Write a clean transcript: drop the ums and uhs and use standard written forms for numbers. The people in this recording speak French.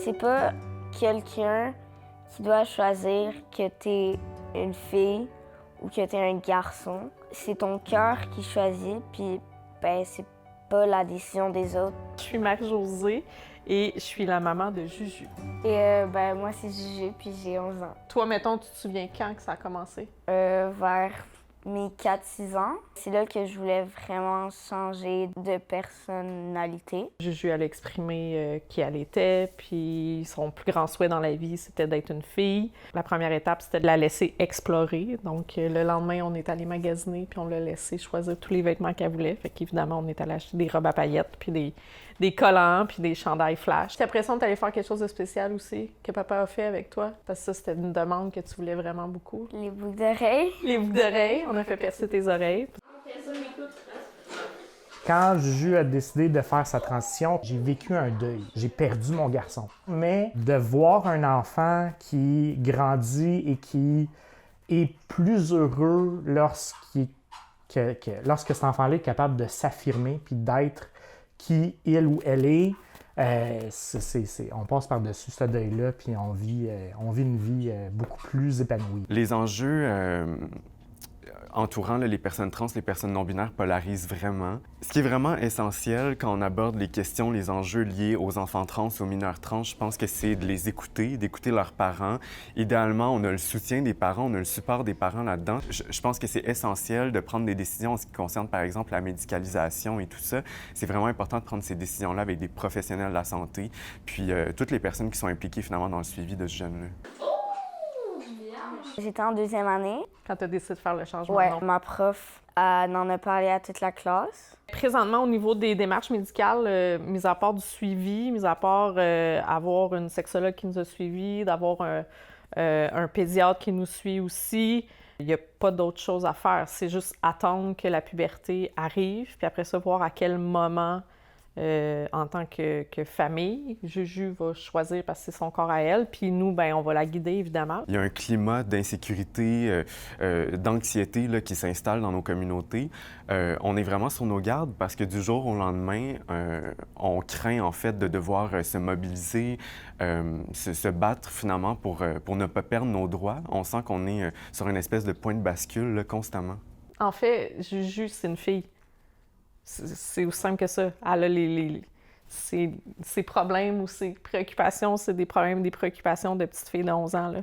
C'est pas quelqu'un qui doit choisir que t'es une fille ou que t'es un garçon. C'est ton cœur qui choisit, puis ben c'est pas la décision des autres. Je suis Marie-Josée et je suis la maman de Juju. Et ben moi c'est Juju, puis j'ai 11 ans. Toi, mettons, tu te souviens quand que ça a commencé? Vers mes 4-6 ans, c'est là que je voulais vraiment changer de personnalité. Juju, elle a exprimé qui elle était, puis son plus grand souhait dans la vie, c'était d'être une fille. La première étape, c'était de la laisser explorer. Donc, le lendemain, on est allé magasiner, puis on l'a laissé choisir tous les vêtements qu'elle voulait. Fait qu'évidemment, on est allé acheter des robes à paillettes, puis des collants, puis des chandails flash. Puis après ça, on est allé faire quelque chose de spécial aussi, que papa a fait avec toi, parce que ça, c'était une demande que tu voulais vraiment beaucoup. Les boucles d'oreilles. Les boucles d'oreilles, on a fait percer tes oreilles. Quand Juju a décidé de faire sa transition, j'ai vécu un deuil. J'ai perdu mon garçon. Mais de voir un enfant qui grandit et qui est plus heureux lorsque cet enfant-là est capable de s'affirmer puis d'être qui il ou elle est, on passe par-dessus ce deuil-là puis on vit une vie beaucoup plus épanouie. Les enjeux entourant les personnes trans, les personnes non-binaires polarisent vraiment. Ce qui est vraiment essentiel quand on aborde les questions, les enjeux liés aux enfants trans, aux mineurs trans, je pense que c'est de les écouter, d'écouter leurs parents. Idéalement, on a le soutien des parents, on a le support des parents là-dedans. Je pense que c'est essentiel de prendre des décisions en ce qui concerne, par exemple, la médicalisation et tout ça. C'est vraiment important de prendre ces décisions-là avec des professionnels de la santé, puis toutes les personnes qui sont impliquées finalement dans le suivi de ce jeune-là. J'étais en 2e année. Quand tu as décidé de faire le changement, Ouais, non? ma prof en a parlé à toute la classe. Présentement, au niveau des démarches médicales, mis à part du suivi, mis à part avoir une sexologue qui nous a suivis, d'avoir un pédiatre qui nous suit aussi, il n'y a pas d'autre chose à faire. C'est juste attendre que la puberté arrive, puis après ça, voir à quel moment, en tant que famille, Juju va choisir parce que c'est son corps à elle, puis nous, ben, on va la guider, évidemment. Il y a un climat d'insécurité, d'anxiété là, qui s'installe dans nos communautés. On est vraiment sur nos gardes parce que du jour au lendemain, on craint en fait de devoir se mobiliser, se battre finalement pour ne pas perdre nos droits. On sent qu'on est sur une espèce de point de bascule là, constamment. En fait, Juju, c'est une fille. C'est aussi simple que ça. Elle a ses problèmes ou ses préoccupations, c'est des problèmes, des préoccupations de petite fille de 11 ans. Là.